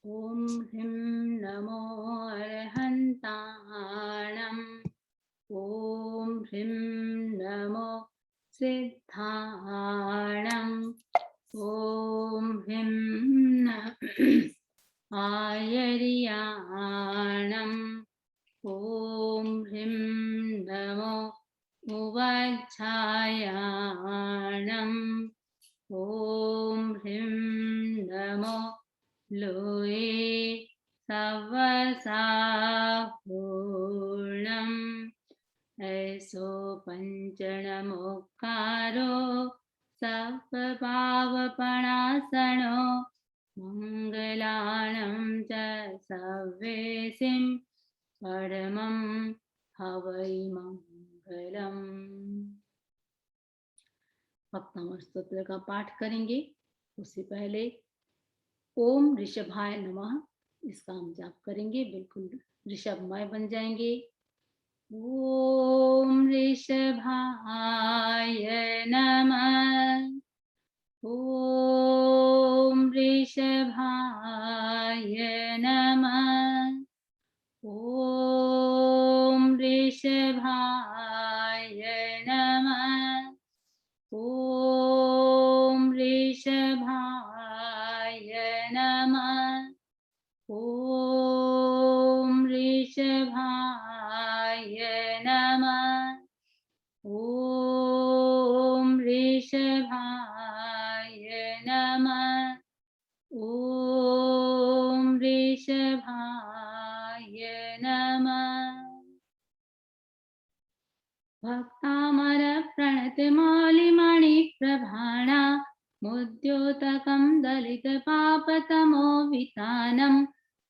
ॐ ह्रीं नमो अर्हन्ताणम् ॐ ह्रीं नमो सिद्धाणम् ॐ ह्रीं आयर्याणम् ॐ ह्रीं नमो उवाच्छायाणम् ॐ ह्रीं नमो लोये सवसापूर्णम् ऐसो पञ्चणमुक्कारो सप्तभावपणासनो मङ्गलानं च सव्येसिं परमं हवै मंगलम्। भक्तमर स्तोत्र का पाठ करेंगे। उससे पहले ओम ऋषभाय नमः इसका हम जाप करेंगे। बिल्कुल ऋषभमय बन जाएंगे। ओम ऋषभाय नमः। ओम ऋषभाय नमः। ओम ऋषभाय नमः। ओम ऋषभाय नमः। ओम ऋषभाय नमः। ओम ऋषभाय नमः। ओम ऋषभाय नमः। भक्तामर प्रणतमौलिमणिप्रभाणा मुद्योतकं दलितपापतमो वितानं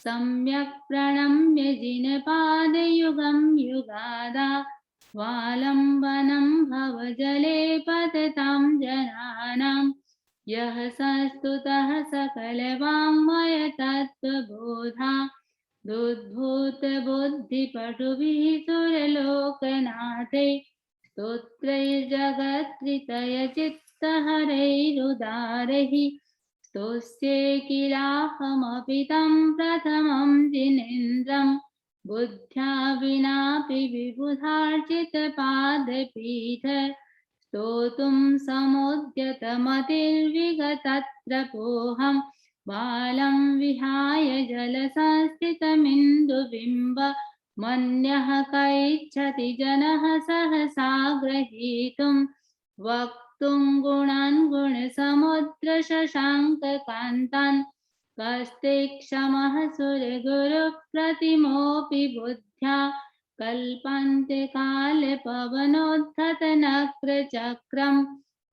सम्यक् प्रणम्य जिनपादयुगं युगादा स्वालम्बनं भवजले पततां जनानां यः संस्तुतः सकलवाङ्मय तत्त्वबोधा दुद्भूतबुद्धिपटुभिः सुरलोकनाथे स्तोत्रैर्जगत्कृतयचित्तहरैरुदारैः स्तोष्ये किलाहमपि तं प्रथमं जिनेन्द्रं बुद्ध्या विनापि विबुधार्चितपादपीठ स्तोतुं समुद्यतमतिर्विगतत्रपोऽहं बालं विहाय जलसंस्थितमिन्दुबिम्ब मन्यः कैच्छति जनः सहसा ग्रहीतुं वक्तुं गुणान् गुणसमुद्रशशाङ्ककान्तान् कस्ते क्षमः सुरगुरुप्रतिमोऽपि बुद्ध्या कल्पान्त्यकालपवनोद्धतनक्रचक्रम्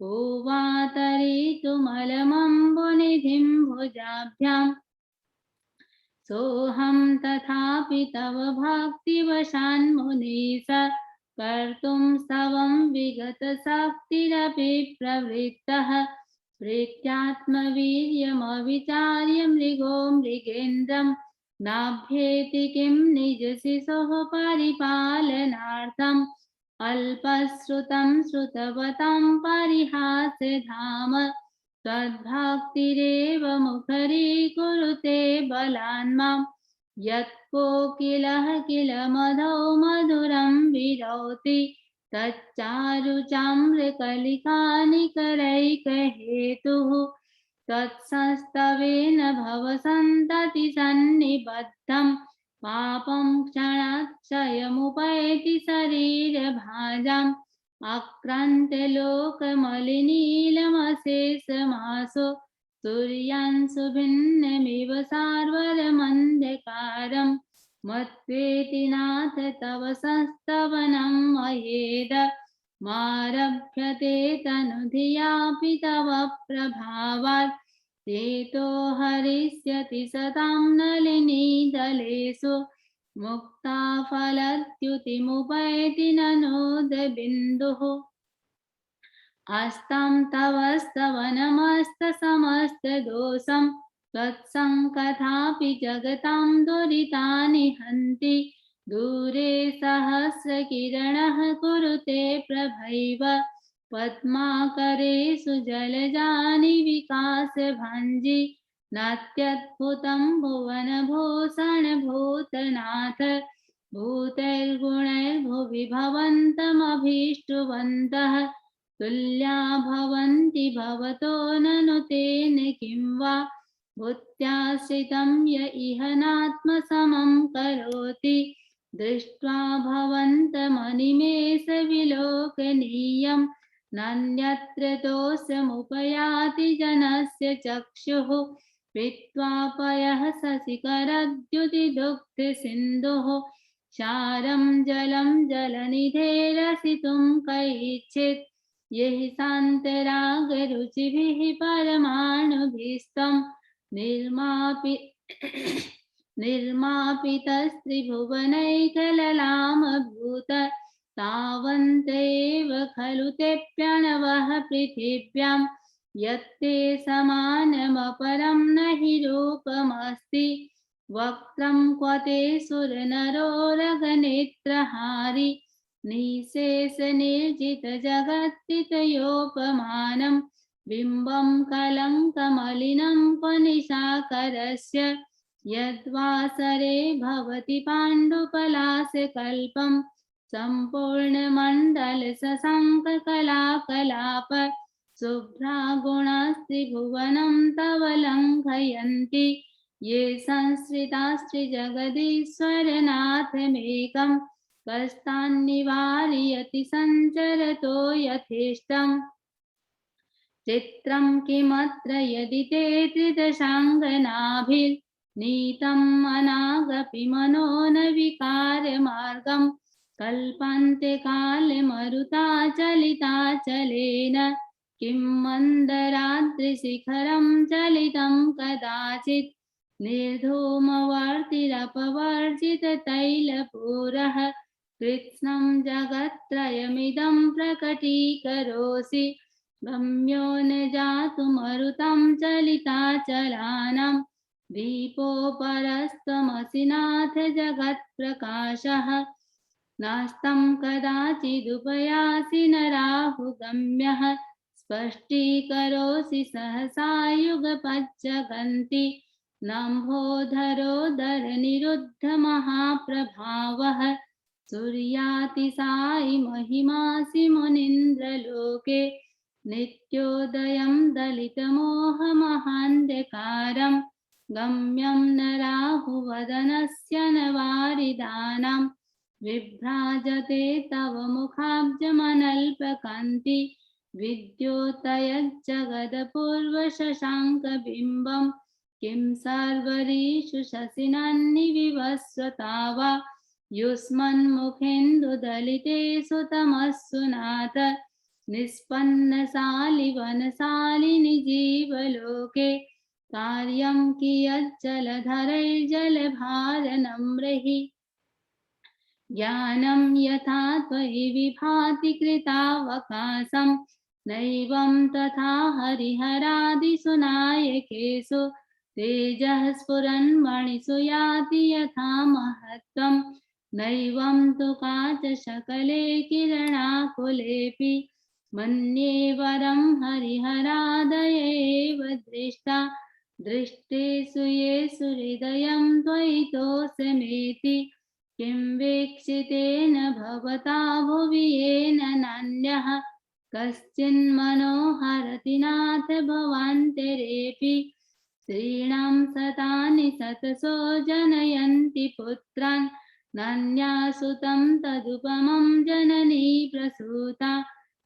पूवातरितुमलमम्बुनिधिं भुजाभ्याम् सोऽहं तथापि तव भक्तिवशान्मुनीश कर्तुं स्तवं विगतशक्तिरपि प्रवृत्तः प्रीत्यात्मवीर्यमविचार्य मृगो मृगेन्द्रं नाभ्येति किं निजशिशोः परिपालनार्थम् अल्पश्रुतं श्रुतवतां परिहास्यधाम त्वद्भक्तिरेव मुखरीकुरुते बलान्मां यत्कोकिलः किल मधौ मधुरं विरौति तच्चारुचाम्रकलिकानिकरैकहेतुः तत्संस्तवेन भवसन्ततिसन्निबद्धं पापं क्षणाक्षयमुपैति शरीरभाजाम् आक्रान्तलोकमलिनीलमशेषमासो सूर्यांशुभिन्नमिव सार्वरमन्धकारं मत्वेति नाथ तव संस्तवनं मयेद मारभ्यते तनुधियापि तव प्रभावात् चेतो हरिष्यति सतां नलिनीदलेषु मुक्ता फलद्युतिमुपैति ननोदबिन्दुः अस्तं तव स्तवनमस्तसमस्तदोषं त्वत्सङ्कथापि जगतां दुरितानि हन्ति दूरे सहस्रकिरणः कुरुते प्रभैव पद्माकरेषु जलजानि विकासभाञ्जि नात्यद्भुतं भुवनभूषण भूतनाथ भूतैर्गुणैर्भुवि भवन्तमभीष्टवन्तः तुल्या भवन्ति भवतो ननु तेन किं वा भूत्याश्रितं य इह नात्मसमं करोति दृष्ट्वा भवन्तमनिमेष विलोकनीयं नान्यत्र दोषमुपयाति जनस्य चक्षुः पीत्वा पयः शशिकरद्युतिदुग्धसिन्धुः क्षारं जलं जलनिधेरसितुं कैच्छित् यहि शान्तरागरुचिभिः परमाणुभिस्तं निर्मापितस्त्रिभुवनैकललामभूत तावन्त एव खलु ते प्रणवः पृथिव्यां यत्ते समानमपरं न हि रूपमस्ति वक्त्रं क्व ते सुरनरोरगनेत्रहारी निःशेषनिर्जितजगत्तितयोपमानं बिम्बं कलङ्कमलिनं क्व निशाकरस्य यद्वासरे भवति पाण्डुपलाशकल्पं सम्पूर्णमण्डलशशाङ्ककलाकलाप शुभ्रागुणास्त्रिभुवनं तव लङ्घयन्ति ये संश्रितास्त्रिजगदीश्वरनाथमेकं कष्टान्निवारयति सञ्चरतो यथेष्टम् चित्रं किमत्र यदि ते त्रिदशाङ्गनाभिर्नीतम् अनागपि मनो न विकारमार्गं कल्पान्ते काले मरुताचलिताचलेन किं मन्दराद्रिशिखरं चलितं कदाचित् निर्धूमवर्तिरपवर्जिततैलपूरः कृत्स्नं जगत्त्रयमिदं प्रकटीकरोषि गम्यो न जातु मरुतं चलिताचलानां दीपोपरस्त्वमसि नाथ जगत्प्रकाशः नास्तं कदाचिदुपयासि न राहुगम्यः स्पष्टीकरोषि सहसा युगपज्जगन्ति लम्भोदरोदरनिरुद्धमहाप्रभावः सूर्यातिसायि महिमासि मुनीन्द्रलोके नित्योदयं दलितमोहमहान्धकारं गम्यं न राहुवदनस्य न वारिदानां विभ्राजते तव मुखाब्जमनल्पकान्ति विद्योतयज्जगदपूर्वशशाङ्कबिम्बं किं सर्वरीषु शशिनान्निविवस्वता वा युष्मन्मुखेन्दुदलितेषु तमस्सु नाथ निष्पन्नशालिवनशालिनि जीवलोके कार्यं कियज्जलधरैर्जलभारनम्रैः ज्ञानं यथा त्वयि विभाति कृतावकाशं नैवं तथा हरिहरादिषु नायकेषु तेजः स्फुरन्मणिषु याति यथा महत्त्वं नैवं तु काचशकले किरणाकुलेऽपि मन्ये वरं हरिहरादय एव दृष्टा दृष्टेषु येषु हृदयं त्वयि तोषमेति किं वीक्षितेन भवता भुवि येन नान्यः कश्चिन्मनोहरति नाथ भवान्तरेऽपि स्त्रीणां शतानि शतशो जनयन्ति पुत्रान् नान्यासुतं तदुपमं जननी प्रसूता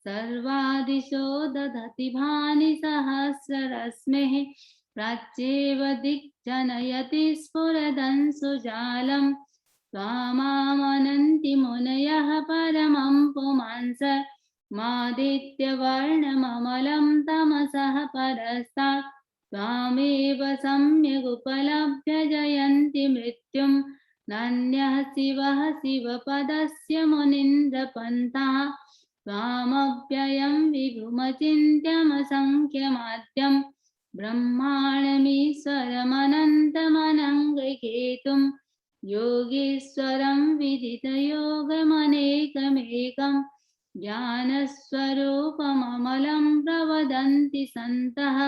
सर्वादिशो दधति भानि सहस्ररश्मेः प्राच्येव दिग्जनयति स्फुरदंशुजालम् त्वामामनन्ति मुनयः परमं पुमांस मादित्यवर्णममलं तमसः परस्तात् त्वामेव सम्यगुपलभ्य जयन्ति मृत्युं नान्यः शिवः शिवपदस्य मुनीन्द्रपन्थः त्वामव्ययं विभुमचिन्त्यमसङ्ख्यमाद्यं ब्रह्माणमीश्वरमनन्तमनङ्गहेतुं योगीश्वरं विदितयोगमनेकमेकं ज्ञानस्वरूपममलं प्रवदन्ति सन्तः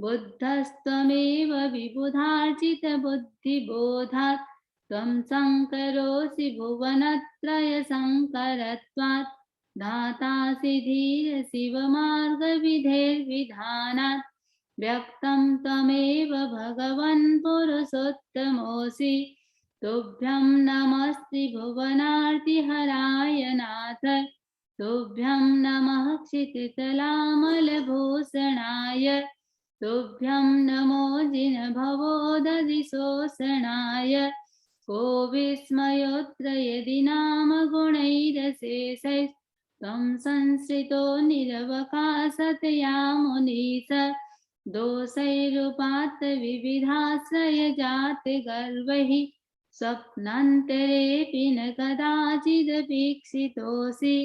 बुद्धस्त्वमेव विबुधार्जितबुद्धिबोधात् त्वं शङ्करोऽसि भुवनत्रयशङ्करत्वात् दातासि धीरशिवमार्गविधेर्विधानात् व्यक्तं त्वमेव भगवन् पुरुषोत्तमोऽसि तुभ्यं नमस्ति भुवनार्तिहराय नाथ तुभ्यं नमः क्षितितलामलभूषणाय तुभ्यं नमो जिनभवोदधिशोषणाय को विस्मयोऽत्र यदि नाम गुणैरशेषैः त्वं संश्रितो निरवकाशतया मुनीश दोषैरुपात्त विविधाश्रयजातगर्वैः स्वप्नान्तरेऽपि न कदाचिदपीक्षितोऽसि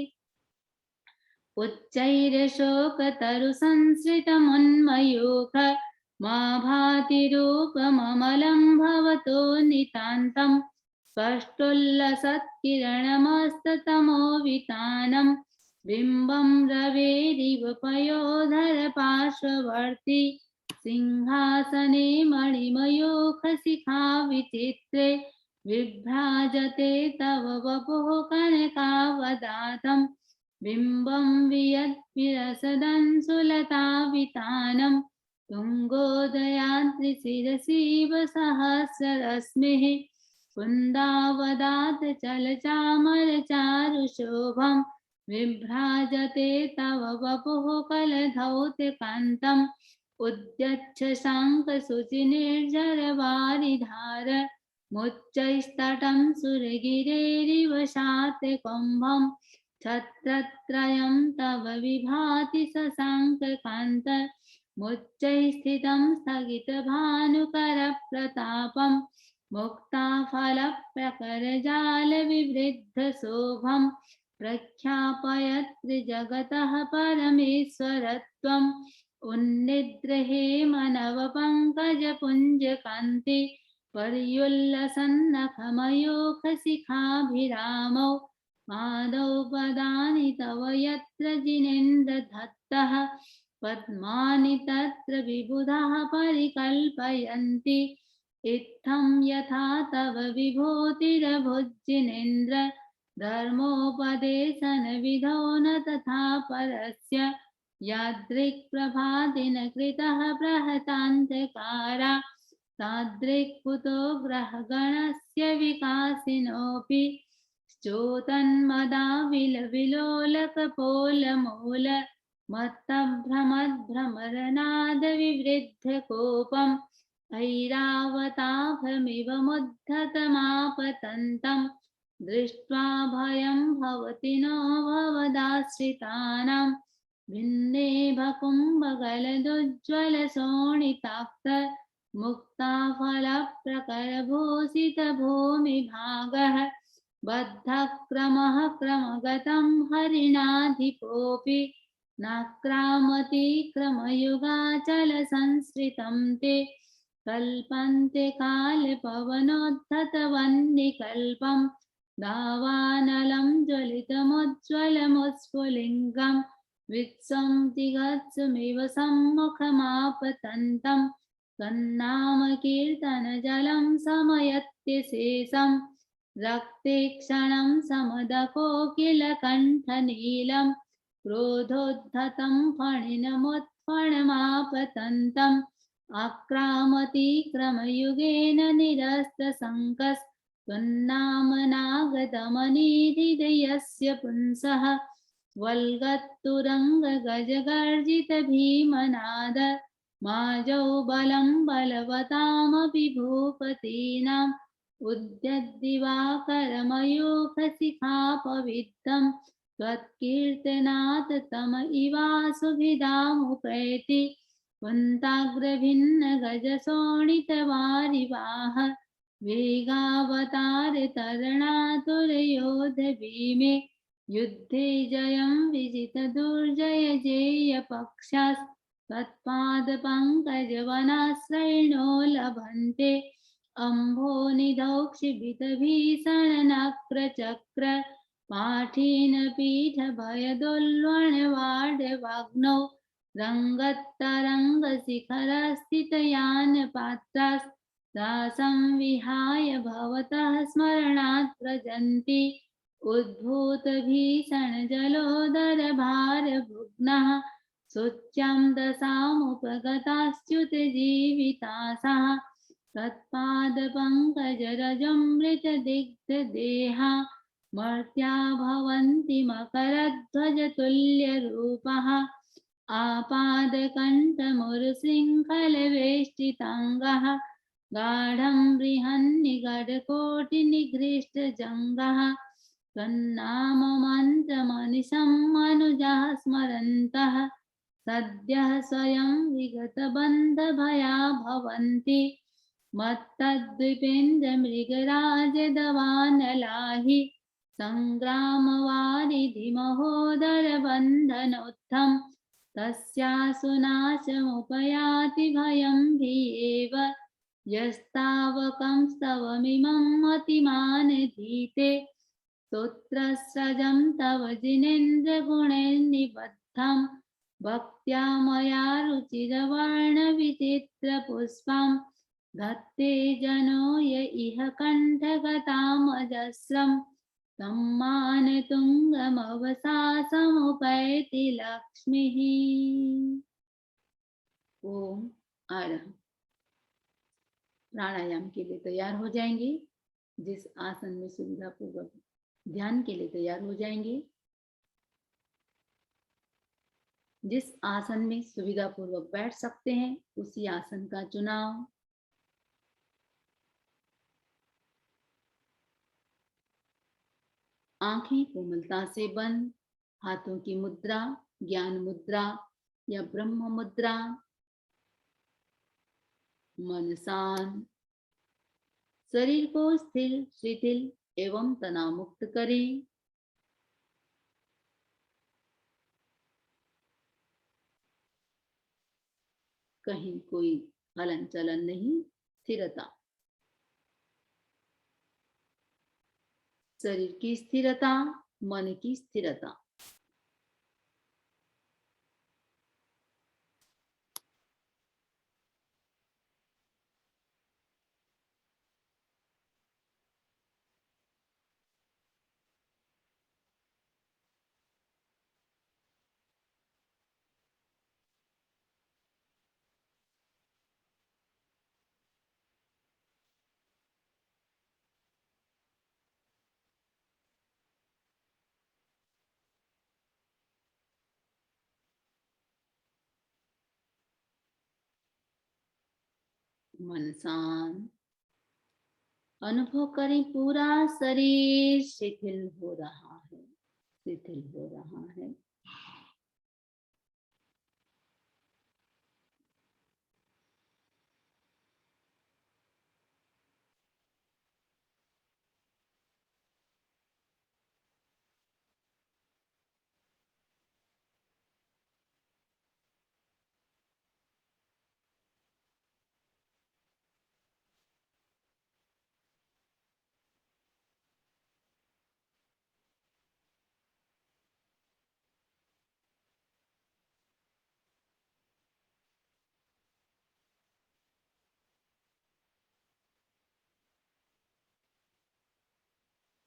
उच्चैरशोकतरुसंश्रितमुन्मयूख मा भाति रूपममलं भवतो नितान्तं स्पष्टोल्लसत्किरणमस्ततमोवितानं बिम्बं रवेरिव पयोधर पार्श्ववर्ती सिंहासने मणिमयूखशिखा विचित्रे विभ्राजते तव वपुः कनकावदातं बिम्बं वियद्विरसदंसुलतावितानं तुङ्गोदयाद्रिशिरसीव सहस्ररश्मिः कुन्दावदात् चलचामरचारुशोभं विभ्राजते तव वपुः कलधौतकान्तम् उद्यच्छ शाङ्खशुचिनिर्झरवारिधार मुच्चैस्तटं सुरगिरेरिव शातकुम्भं छत्रत्रयं तव विभाति शशाङ्ककान्त मुच्चैः स्थितं स्थगितभानुकरप्रतापं मुक्ताफलप्रकरजालविवृद्धशोभं प्रख्यापयत्रिजगतः परमेश्वरत्वम् उन्निद्रहे मनवपङ्कजपुञ्जकान्ति पर्युल्लसन्नखमयूखशिखाभिरामौ पादौ पदानि तव यत्र जिनेन्द्रदत्तः पद्मानि तत्र विबुधाः परिकल्पयन्ति इत्थं यथा तव विभूतिरभुज्जिनेन्द्र धर्मोपदेशनविधौ न तथा परस्य यादृक्प्रभादिनकृतः बृहतान्धकारा तादृक्कुतो ग्रहगणस्य विकासिनोऽपि च्योतन्मदाविलविलोलकपोलमूल मत्तभ्रमद्भ्रमरनादविवृद्धकोपम् ऐरावताभमिव मुद्धतमापतन्तं दृष्ट्वा भयं भवति नो भवदाश्रितानां भिन्ने भकुम्भगलदुज्ज्वलशोणिताक्त मुक्ताफलप्रकरभूषितभूमिभागः बद्धक्रमः क्रमगतं हरिणाधिपोऽपि नाक्रामति क्रमयुगाचलसंश्रितं ते कल्पन्ते कालपवनोद्धतवह्निकल्पं दावानलं ज्वलितमुज्ज्वलमुस्फुलिङ्गं वित्सं जिगत्सुमिव सम्मुखमापतन्तं तन्नामकीर्तनजलं समयत्यशेषं रक्ते क्षणं समदकोकिलकण्ठनीलं क्रोधोद्धतं फणिनमुत्फणमापतन्तम् आक्रामति क्रमयुगेन निरस्तसङ्कस्त्वन्नामनागतमनिधिदयस्य पुंसः वल्गत्तुरङ्गगजगर्जितभीमनाद माजौ बलं बलवतामपि भूपतीनाम् उद्यद्दिवाकरमयूखशिखापविद्धं त्वत्कीर्तनात् तम इवासुभिधामुपैति कुन्ताग्रभिन्नगजशोणितवारिवाह वेगावतारतरणातुरयोधभीमे युद्धे जयं विजितदुर्जयजेयपक्षास् त्वत्पादपङ्कजवनाश्रयिणो लभन्ते अम्भोनिधौ क्षिभितभीषणनक्रचक्र पाठीनपीठभयदुल्वणवाडवाग्नौ रङ्गत्तरङ्गशिखरस्थितयानपात्रास्तासां विहाय भवतः स्मरणात् व्रजन्ति उद्भूतभीषणजलोदरभारभुग्नः शुच्यां दशामुपगताश्च्युतजीवितासाः तत्पादपङ्कजरजमृतदिग्धदेहा मर्त्या भवन्ति मकरध्वजतुल्यरूपः आपादकण्ठमुरशृङ्खलवेष्टिताङ्गः गाढं बृहन्निगडकोटिनिगृष्टजङ्गः तन्नाममन्त्रमनिशं मनुजः स्मरन्तः सद्यः स्वयं विगतबन्धभया भवन्ति मत्तद्विपेन्द्रमृगराजदवानलाहि सङ्ग्रामवारिधिमहोदरबन्धनोत्थं तस्यासु नाशमुपयाति भयं हि एव यस्तावकं स्तवमिमं मतिमानधीते स्तोत्रस्रजं तव जिनेन्द्रगुणैर्निबद्धं भक्त्या मया रुचिरवर्णविचित्रपुष्पं धत्ते जनो य इह कण्ठगतामजस्रं तं मानतुङ्गमवसासमुपैति लक्ष्मीः। ओम आरह। प्राणायाम के लिए तैयार हो जाएंगे। जिस आसन में सुविधा पूर्वक ध्यान के लिए तैयार हो जाएंगे। जिस आसन में सुविधा पूर्वक बैठ सकते हैं उसी आसन का चुनाव। आंखें कोमलता से बंद, हाथों की मुद्रा ज्ञान मुद्रा या ब्रह्म मुद्रा। मन शांत, शरीर को स्थिर शिथिल एवं तनाव मुक्त करें। कहीं कोई हलन चलन नहीं, स्थिरता। शरीर की स्थिरता, मन की स्थिरता। मन शांत, अनुभव करें पूरा शरीर शिथिल हो रहा है, शिथिल हो रहा है।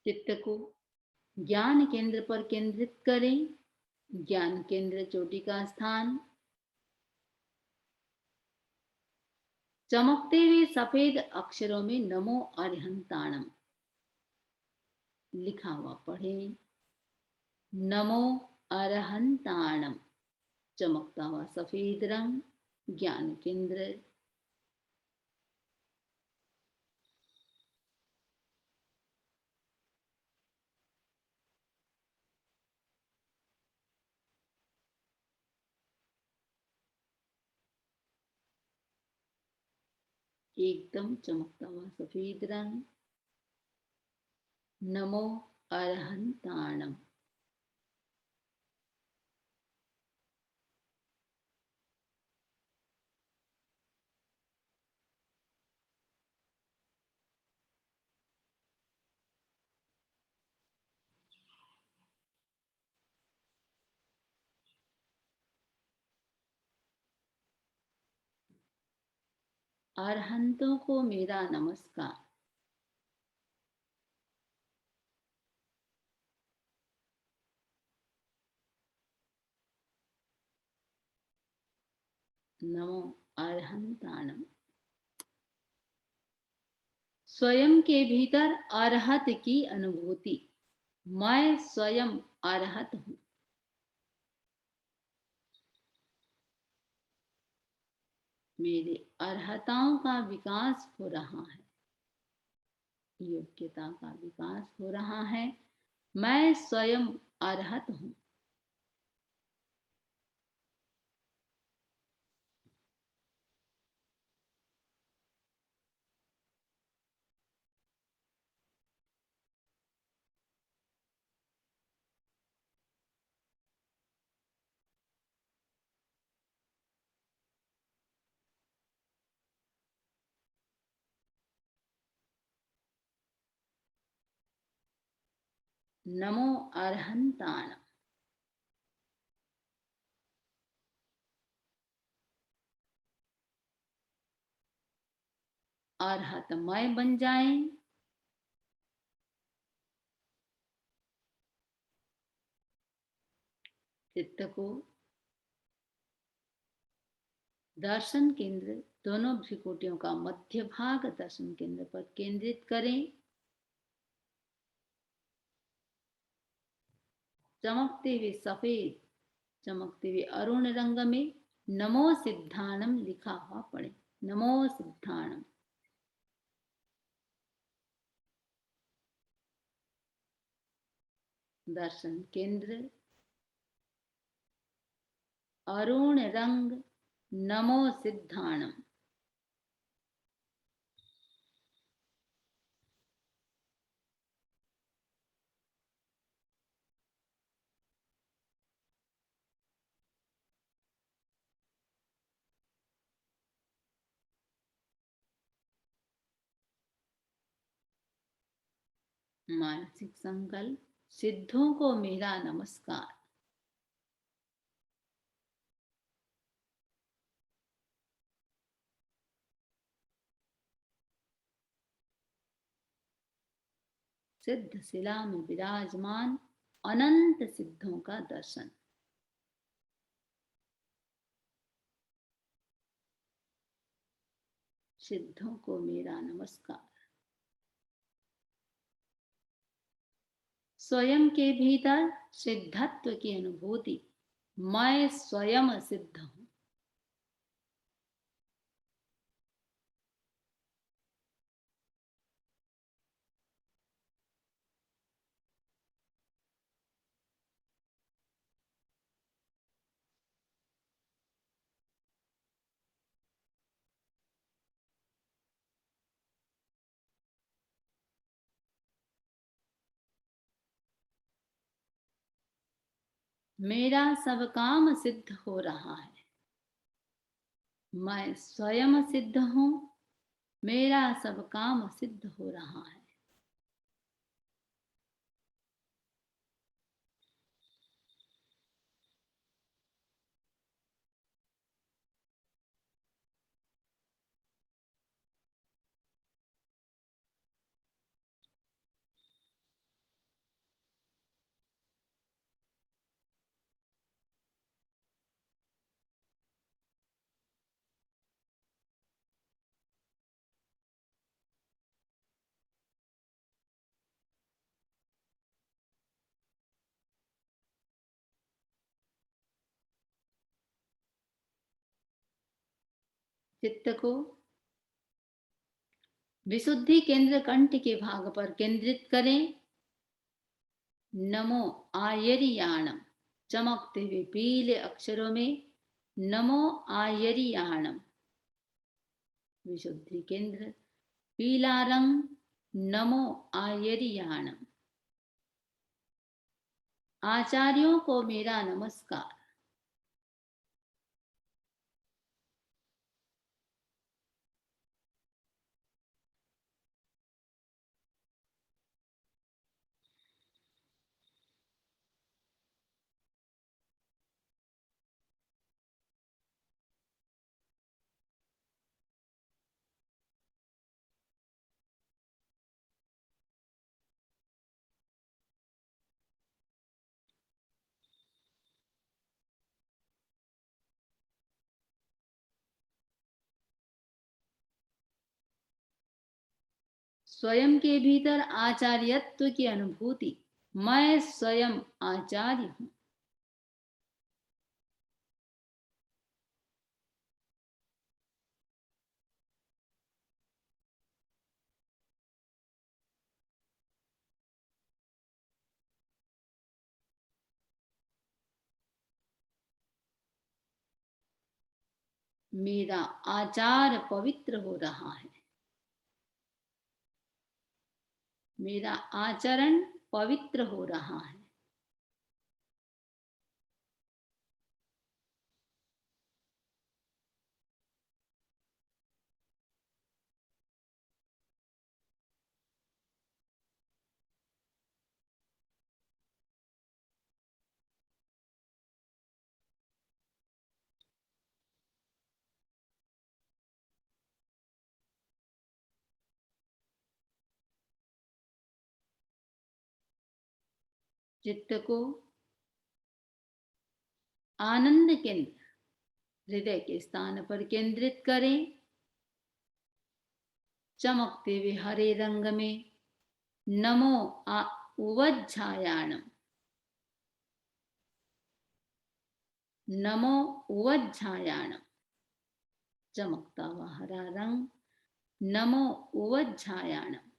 चित्त को ज्ञान केंद्र पर केंद्रित करें। ज्ञान केंद्र चोटी का स्थान। चमकते हुए सफेद अक्षरों में नमो अरिहंताणम लिखा हुआ पढ़ें। नमो अरहंताणम, चमकता हुआ सफेद रंग, ज्ञान केंद्र। एकदम चमकता हुआ सफेद रंग, नमो अरहंताणम। अरहंतों को मेरा नमस्कार। नमो अरहंताणम। स्वयं के भीतर अरहत की अनुभूति। मैं स्वयं अरहत हूँ। मेरे अर्हताओं का विकास हो रहा है। योग्यता का विकास हो रहा है। मैं स्वयं अरहत हूँ। नमो अरहंताण। अरहतमय बन जाएं। चित्त को दर्शन केंद्र, दोनों भ्रिकुटियों का मध्य भाग दर्शन केंद्र पर केंद्रित करें। चमकते हुए सफेद, चमकते हुए अरुण रंग में नमो सिद्धाणम लिखा हुआ पड़े। नमो सिद्धाणम। दर्शन केंद्र अरुण रंग, नमो सिद्धाणम। मानसिक संकल्प, सिद्धों को मेरा नमस्कार। सिद्ध शिला में विराजमान अनंत सिद्धों का दर्शन। सिद्धों को मेरा नमस्कार। स्वयं के भीतर सिद्धत्व की अनुभूति। मैं स्वयं सिद्ध हूँ। मेरा सब काम सिद्ध हो रहा है। मैं स्वयं सिद्ध हूँ। मेरा सब काम सिद्ध हो रहा है। चित्त को विशुद्धि केंद्र कंठ के भाग पर केंद्रित करें। नमो आयरियाणम। चमकते हुए पीले अक्षरों में नमो आयरियाणम। विशुद्धि केंद्र पीला रंग, नमो आयरियाणम। आचार्यों को मेरा नमस्कार। स्वयं के भीतर आचार्यत्व की अनुभूति। मैं स्वयं आचार्य हूँ। मेरा आचार पवित्र हो रहा है। मेरा आचरण पवित्र हो रहा है। चित्त को आनंद केंद्र हृदय के स्थान पर केंद्रित करें। चमकते हुए हरे रंग में नमो उवज्झायाणम। नमो उवज्झायाणम। चमकता हुआ हरा रंग नमो उवज्झायाणम।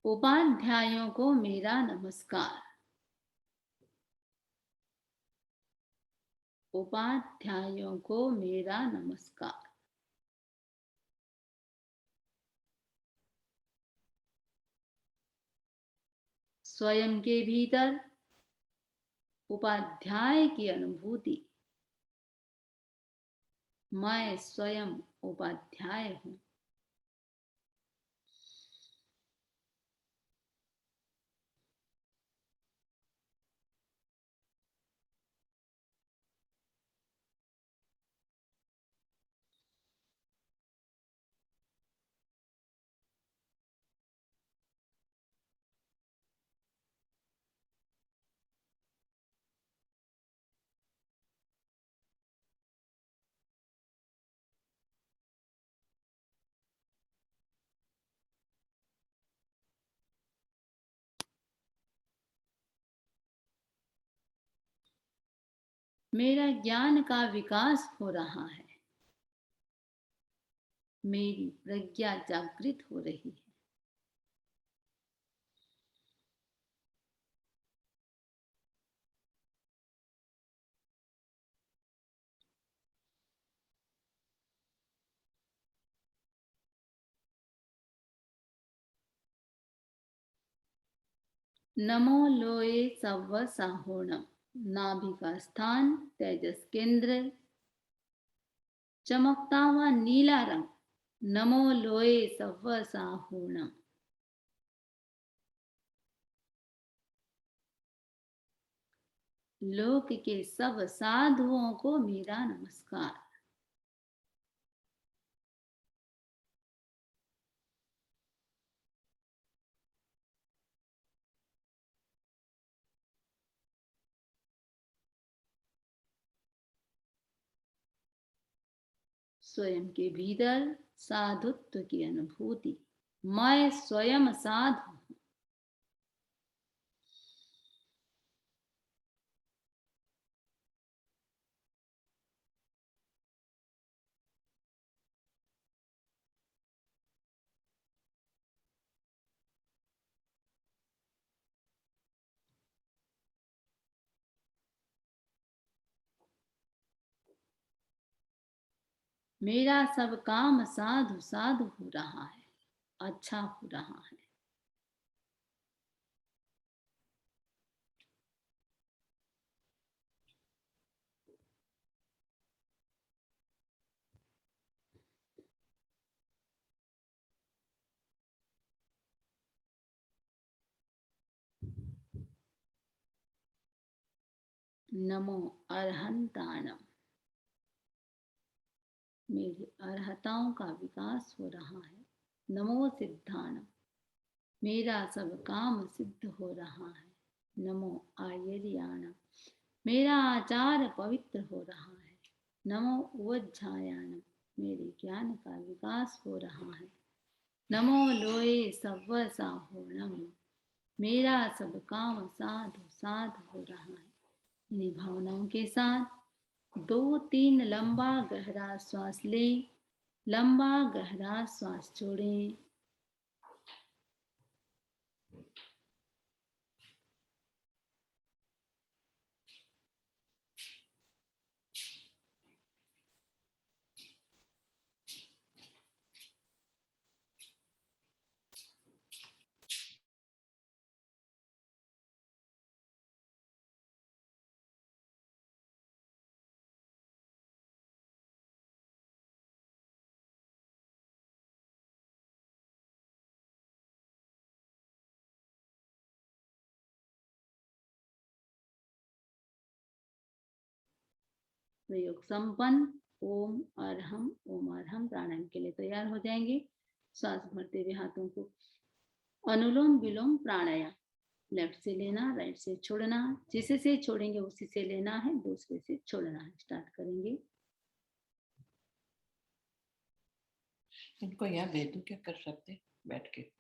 उपाध्यायों को मेरा नमस्कार। उपाध्यायों को मेरा नमस्कार। स्वयं के भीतर उपाध्याय की अनुभूति। मैं स्वयं उपाध्याय हूँ। मेरा ज्ञान का विकास हो रहा है। मेरी प्रज्ञा जागृत हो रही है। नमो लोए सव्व साहोणम। नाभि का स्थान तेजस केंद्र। चमकता हुआ नीला रंग नमो लोए सव्व साहोणम। लोक के सब साधुओं को मेरा नमस्कार। स्वयं के भीतर साधुत्व की अनुभूति। मैं स्वयं साधु हूँ। मेरा सब काम साधु साधु हो रहा है। अच्छा हो रहा है। नमो अर्हंताणम, मेरी अर्हताओं का विकास हो रहा है। नमो सिद्धाणम, मेरा सब काम सिद्ध हो रहा है। नमो आयर्याणम, मेरा आचार पवित्र हो रहा है। नमो उवज्झायाणम, मेरे ज्ञान का विकास हो रहा है। नमो लोए सव्व साहोणम, मेरा सब काम साधु साध हो रहा है। इन्हीं भावनाओं के साथ 2-3 लंबा गहरा श्वास लें, लंबा गहरा श्वास छोड़ें। प्रयोग संपन्न। ओम अरहम ओम अरहम प्राणायाम के लिए तैयार हो जाएंगे। श्वास भरते हुए हाथों को अनुलोम विलोम प्राणायाम, लेफ्ट से लेना, राइट से छोड़ना। जिसे से छोड़ेंगे उसी से लेना है, दूसरे से छोड़ना है। स्टार्ट करेंगे। इनको यहाँ दे दूं क्या, कर सकते बैठ के?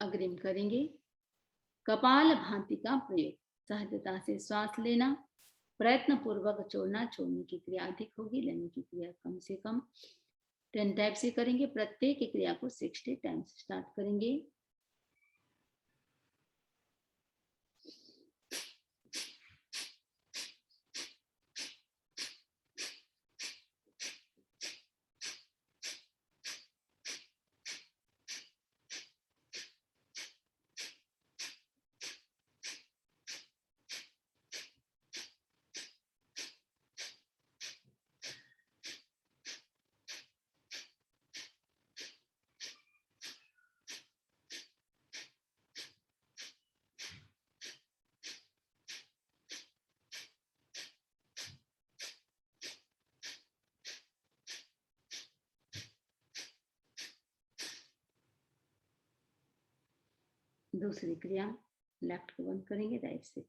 अग्रिम करेंगे कपाल भांति का प्रयोग। सहजता से श्वास लेना, प्रयत्न पूर्वक छोड़ना। छोड़ने की क्रिया अधिक होगी, लेने की क्रिया कम से कम। 10 टाइप से करेंगे। प्रत्येक क्रिया को 60 टाइम्स। स्टार्ट करेंगे। दूसरी क्रिया, लेफ्ट को बंद करेंगे, राइट से।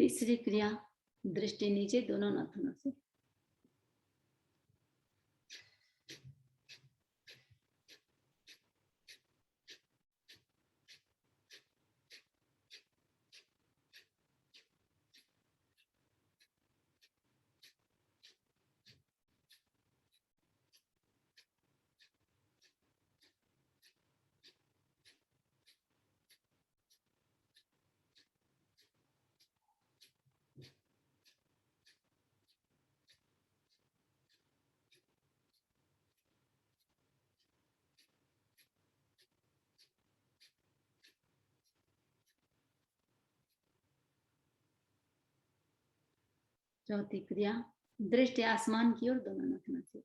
तीसरी क्रिया, दृष्टि नीचे दोनों नाखूनों से। चौथी क्रिया, दृष्टि आसमान की ओर दोनों नाखूनों से।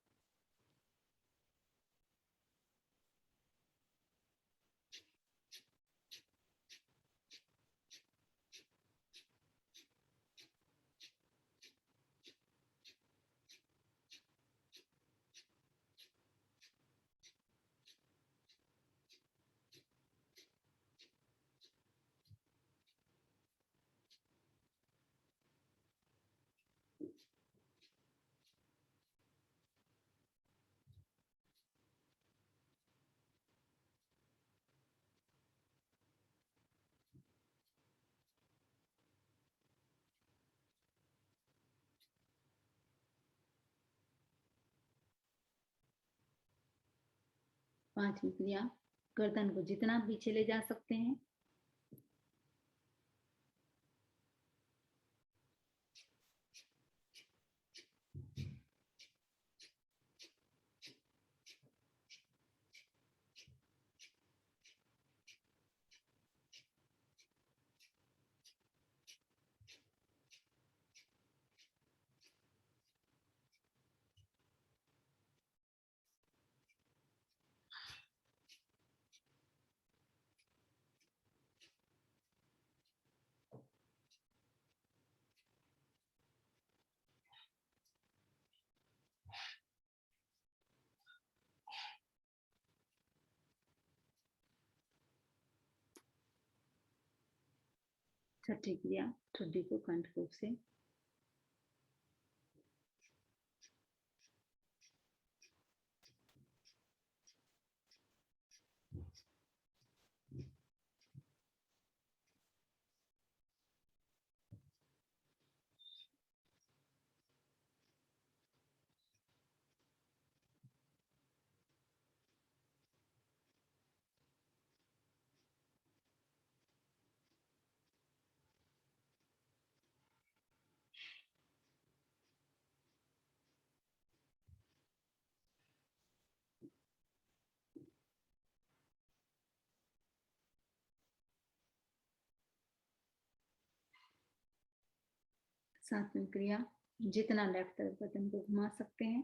पांचवी क्रिया, गर्दन को जितना पीछे ले जा सकते हैं। छठी क्रिया, ठुड्डी को कंठ रूप से। सातवीं क्रिया, जितना लेफ्ट तरफ बदन को घुमा सकते हैं।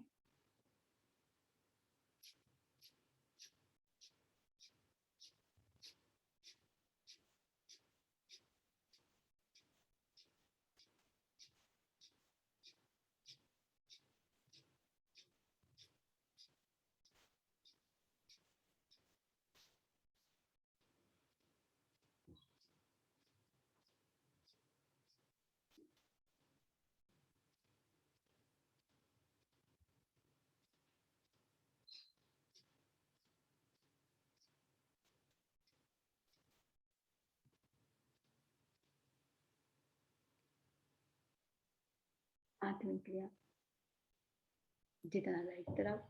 आठवीं क्रिया, जितना राइट तरफ।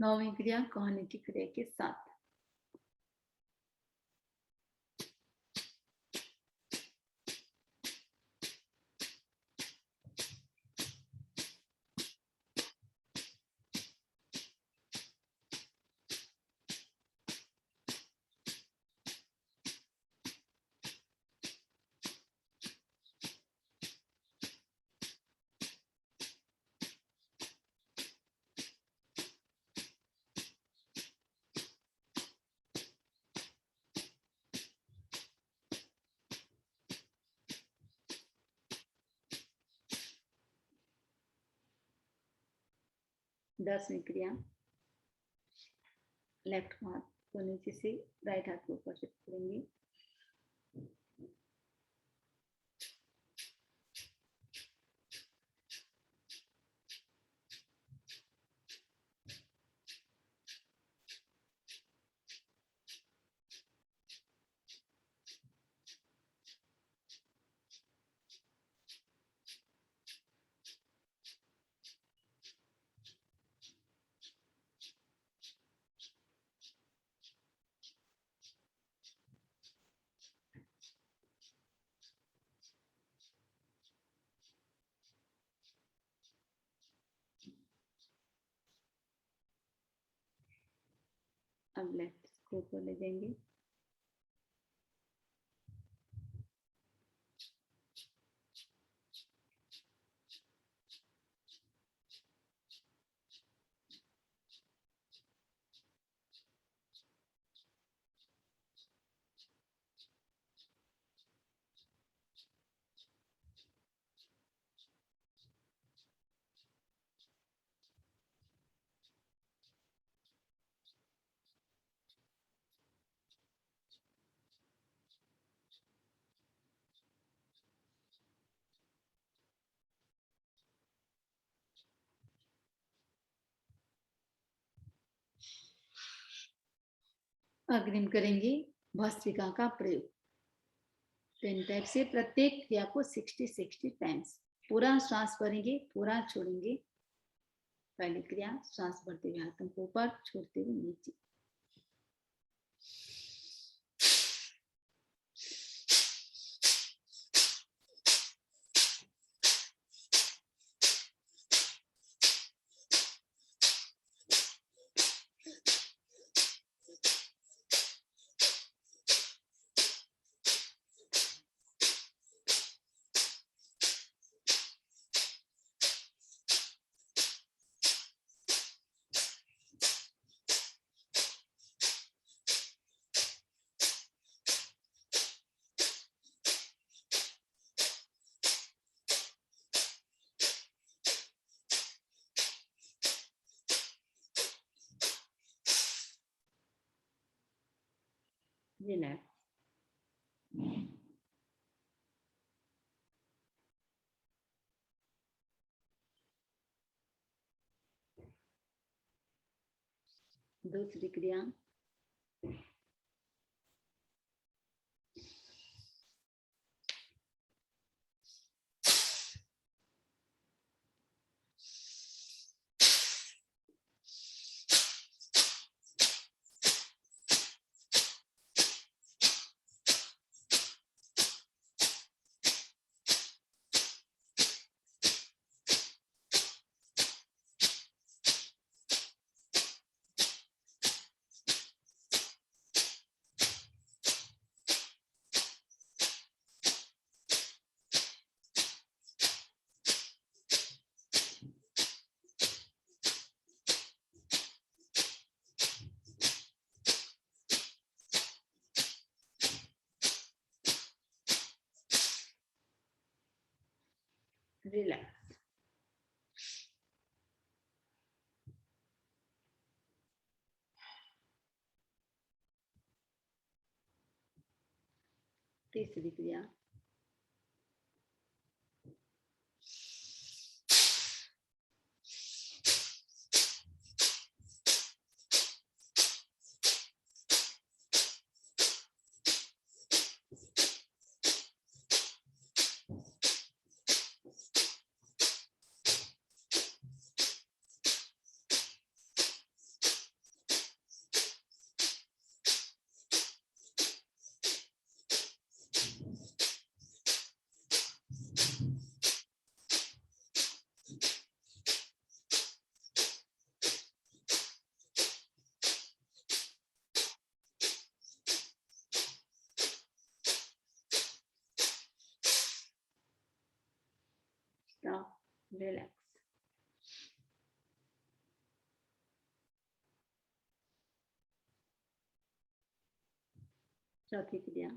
नौवीं क्रिया, कहने की क्रिया के साथ। 10वीं क्रिया, लेफ्ट हाथ को नीचे से राइट हाथ को ऊपर शिफ्ट करेंगे। अब लेफ्ट को ऊपर ले जाएंगे। अग्रिम करेंगे भस्त्रिका का प्रयोग। 10 टाइप से प्रत्येक क्रिया को 60 टाइम्स। पूरा श्वास भरेंगे, पूरा छोड़ेंगे। पहली क्रिया, श्वास भरते हुए हाथों को ऊपर, छोड़ते हुए नीचे। रिलैक्स। दूसरी क्रिया, रिलैक्स। तीसरी क्रिया, स्टॉप, रिलैक्स। चौथी क्रिया,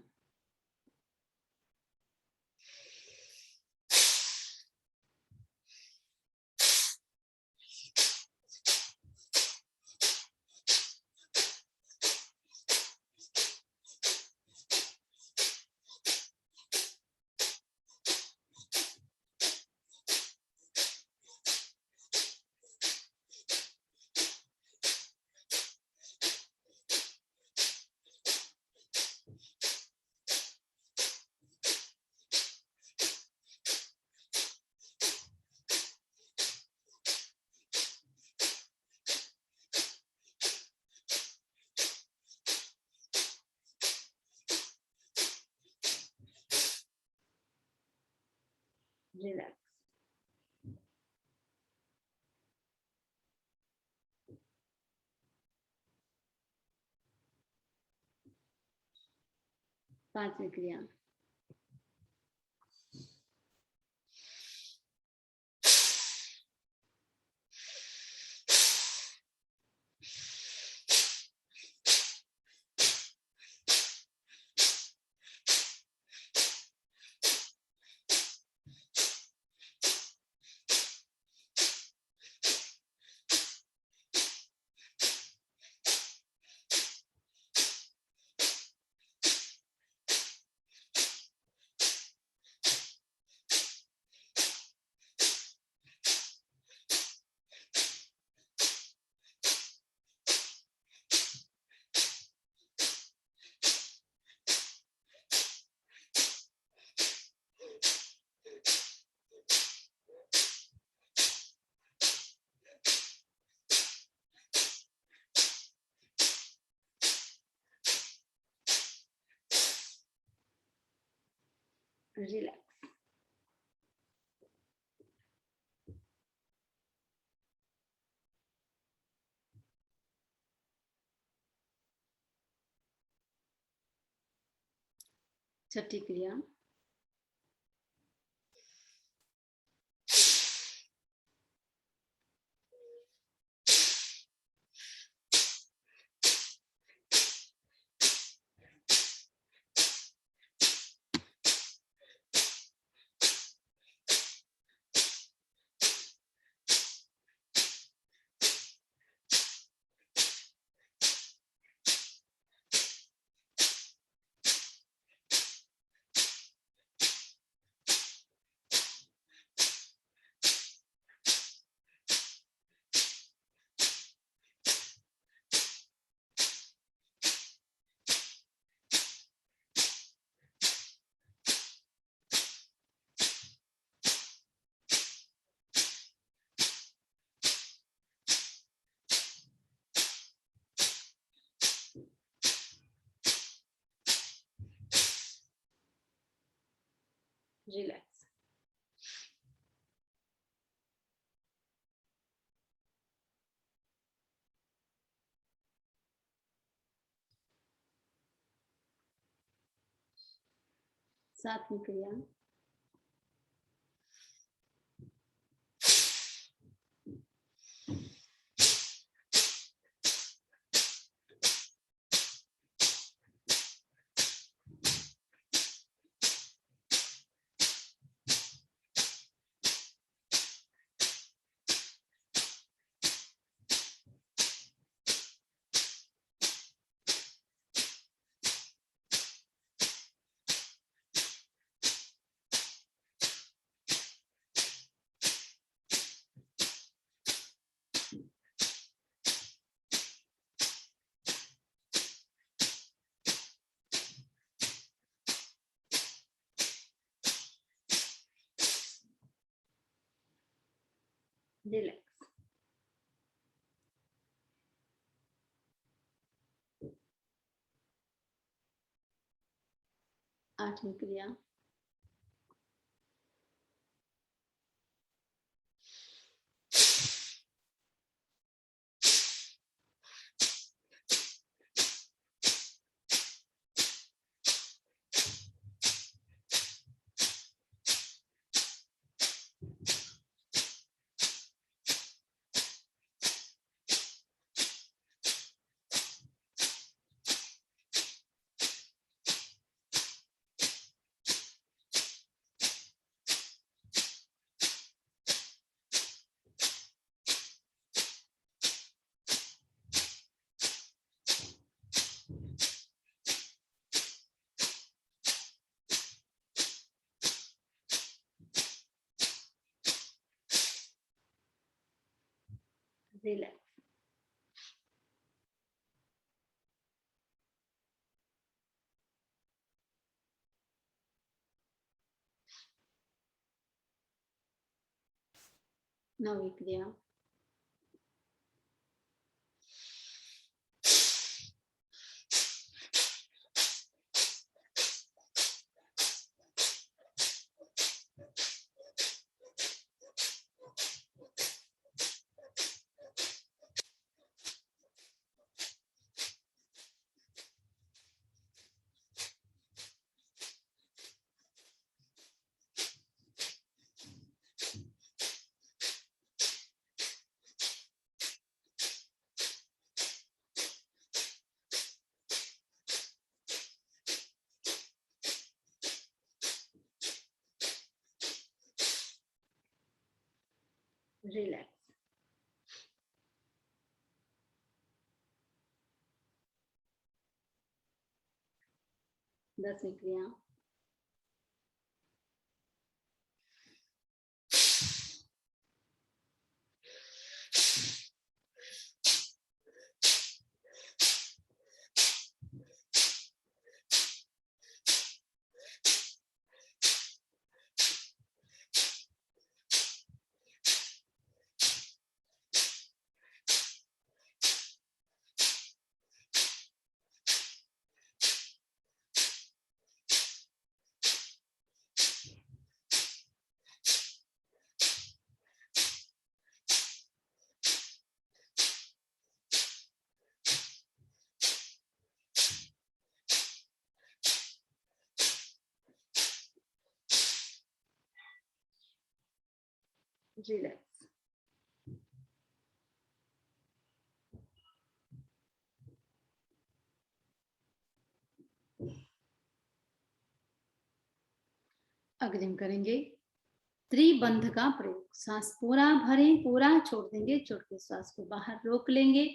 रिलैक्स। पांचवी क्रिया। रिलैक्स। छठी क्रिया। रिलैक्स। सातवीं क्रिया। रिलैक्स। आठवीं क्रिया। रिलैक्स। नौवीं क्रिया। रिलैक्स। 10 क्रिया। रिलैक्स। अग्रिम करेंगे त्रिबंध का प्रयोग। सांस पूरा भरें, पूरा छोड़ देंगे, छोड़ के सांस को बाहर रोक लेंगे।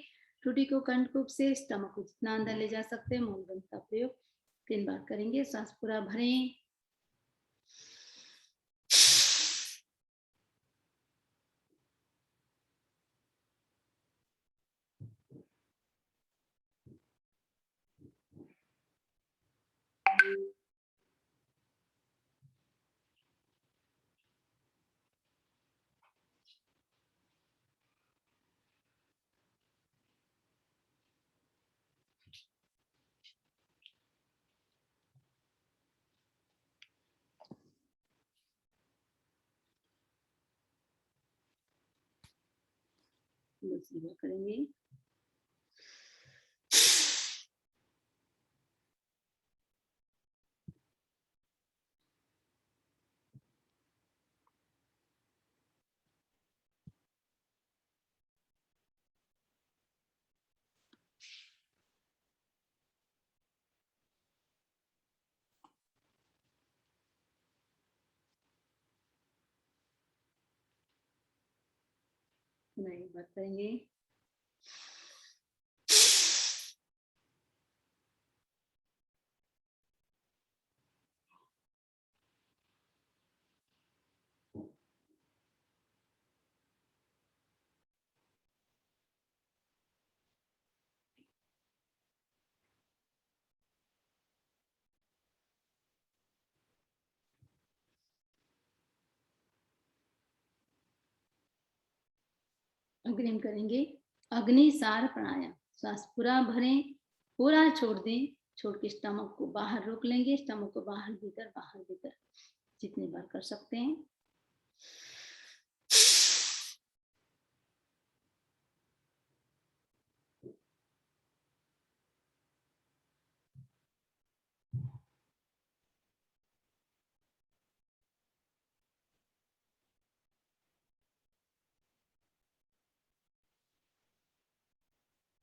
टूटी को कंठकूप से स्टमक को जितना अंदर ले जा सकते हैं मौन बंध का प्रयोग 3 बार करेंगे। सांस पूरा भरें, दूसरी बार करेंगे। नई बार करेंगे। अग्रिम करेंगे अग्निसार प्राणायाम। सांस पूरा भरें, पूरा छोड़ दें, छोड़ के स्टमक को बाहर रोक लेंगे। स्टमक को बाहर भीतर जितनी बार कर सकते हैं।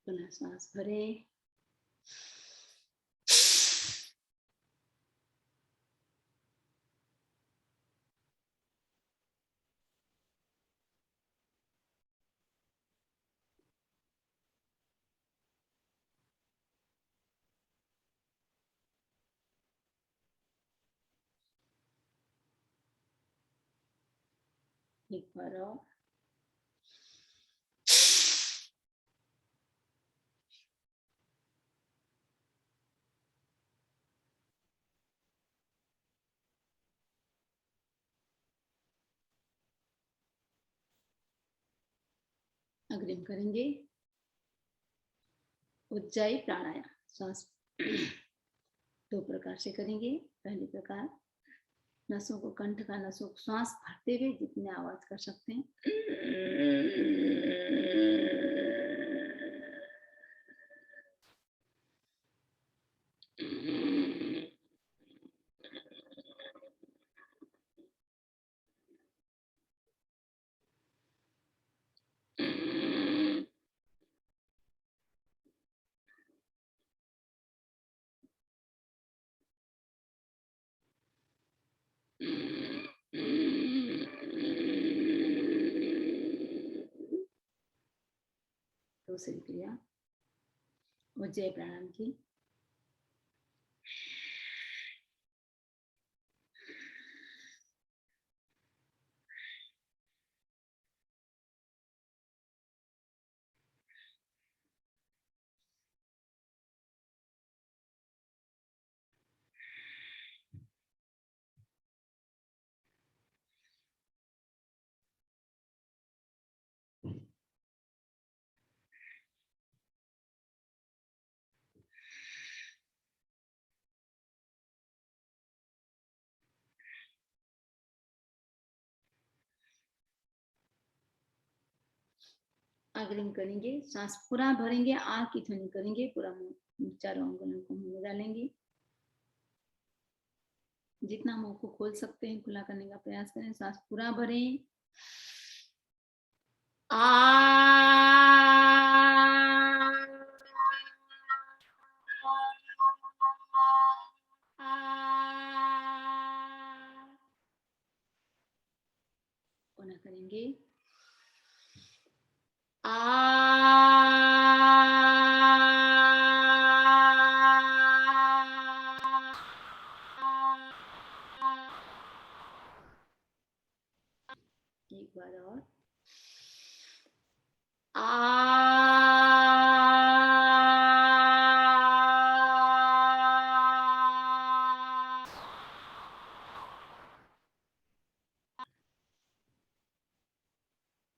पुनः सांस भरें, एक बार और। अग्रिम करेंगे उज्जाई प्राणायाम। सांस 2 प्रकार से करेंगे। पहले प्रकार नसों को कंठ का नसों को श्वास भरते हुए जितने आवाज कर सकते हैं। दूसरी क्रिया उज्जय प्राणायाम की। अग्रिम करेंगे, सांस पूरा भरेंगे, आँख की ध्वनि करेंगे, पूरा मुंह, चारों अंगुलों को मुंह में डालेंगे। जितना मुंह को खोल सकते हैं खुला करने का प्रयास करें। सांस पूरा भरें। पुनः करेंगे। एक बार और।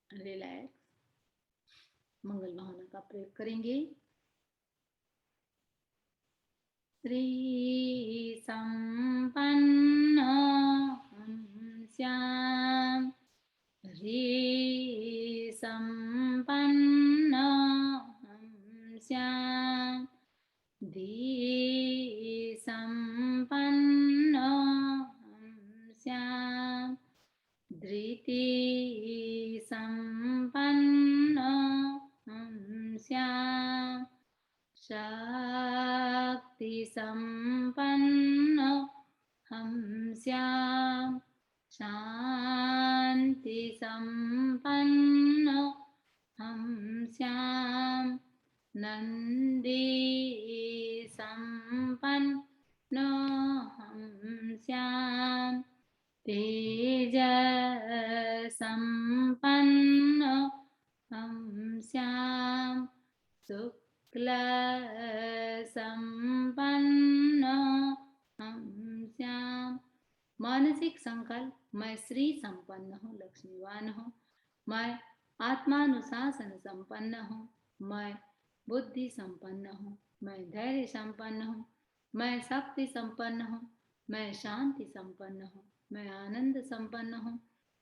रिलैक्स। मंगल भावना का प्रयोग करेंगे। श्री संपन्न श्याम ह्री संपन्न श्याम धी संपन्न श्याम धृति संपन्न श्याम शक्ति संपन्न हम श्याम शांति संपन्न हम श्याम नंदी संपन्न हम श्याम तेज संपन्न हम श्याम शुक्ल संपन्न हम श्याम। मानसिक संकल्प, मैं श्री संपन्न हूँ, लक्ष्मीवान हूँ। मैं आत्मानुशासन संपन्न हूँ। मैं बुद्धि संपन्न हूँ। मैं धैर्य संपन्न हूँ। मैं शक्ति संपन्न हूँ। मैं शांति संपन्न हूँ। मैं आनंद संपन्न हूँ।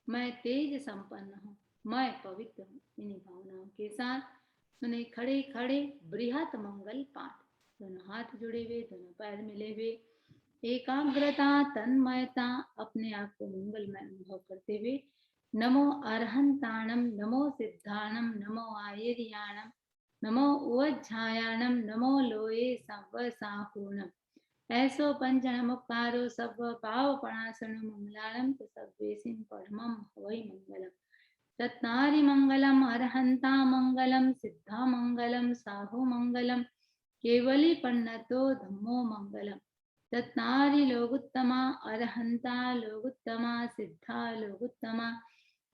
मैं तेज संपन्न हूँ। मैं पवित्र हूँ। इन्हीं भावनाओं के साथ सुने खड़े खड़े बृहत मंगल पाठ। दोनों हाथ जुड़े हुए, दोनों पैर मिले हुए, एकाग्रता तन्मयता, अपने आप को मंगलमय अनुभव करते हुए नमो अरहंताणम, नमो सिद्धाणम, नमो आयर्याणम, नमो उवज्झायाणम, नमो लोये सव्वसाहूणम, ऐसो पंचनमुक्कारो सव्व पावपणासनो मंगलाणम च सव्वेसिं परमं हवै मंगलम्। रत्नारि मंगलम, अरहंता मंगलम, सिद्धा मंगलम, साहु मंगलम, केवली पन्नतो धम्मो मंगलम। रत्नारि लोगुत्तमा, अरहंता लोगुत्तमा, सिद्धा लोगुत्तमा,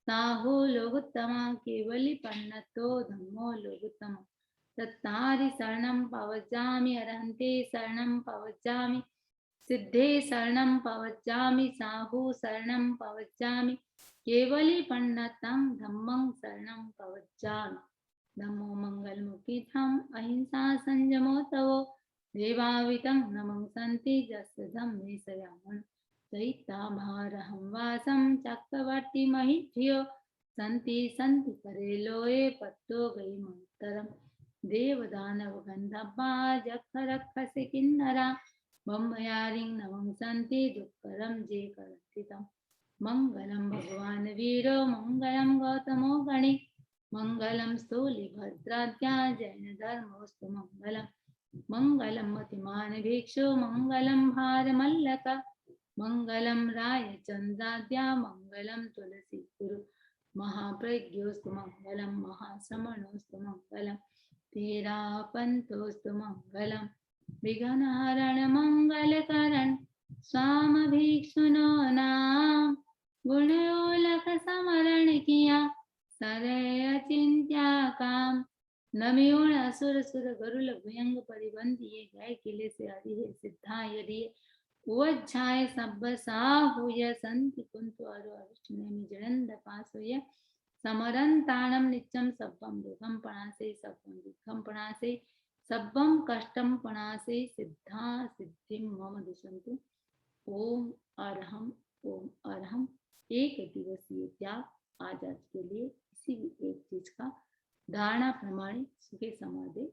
साहु लोगुत्तमा, केवली पन्नतो धम्मो लोगुत्तमा। रत्नारि शरणं पवज्जामि, अरहन्ते शरणं पवज्जामि, सिद्धे शरणं पवज्जामि, साहु शरणं पवज्जामि, केवली पन्नतं धम्मं शरणं पवज्जामि। नमो मंगलमुखितं अहिंसा संयमो तवो देवावितं नमं सन्ति यस्य धम्मे शयामन् चैत्ताभारहं वासं चक्रवर्ती महिभ्यो सन्ति सन्ति करे लोये पत्तो गैमोत्तरम् देवदानव गन्धर्वा जक्षरक्षसि किन्नरा बम्बयारिं नमं सन्ति दुःखरं जे करन्ति मंगलम भगवान वीरो मंगलम गौतमो गणि मंगलम स्थूलिभद्राद्या जैन धर्मोस्तु मंगलम मंगलम मतिमान भिक्षु मंगलम भारमल्लक मंगलम रायचंद्राद्या मंगलम तुलसी गुरु महाप्रज्ञोस्तु मंगलम महाश्रमणोस्तु मंगलम तेरा पंथोस्तु मंगलम विघ्नहरण मंगल करण स्वाम भिक्षुनो नाम गुणोलख समरण किया सदय अचिंत्या काम नमियोण असुर सुर गरुल भयंग परिबंध ये गए किले से हरि है सिद्धा यदि उज्झाय सब साहुय संति कुंतु अरु अविष्ट नेमि जड़ंद पासुय समरंताणम नित्यम सब्बम दुखम पणासे सब्बम दुखम पणासे सब्बम कष्टम पणासे सिद्धा सिद्धिम मम दिशंतु ओम अरहम ओम अरहम। एक दिवसीय त्याग आज के लिए किसी भी एक चीज का धारणा प्रमाणे सुखे समाधि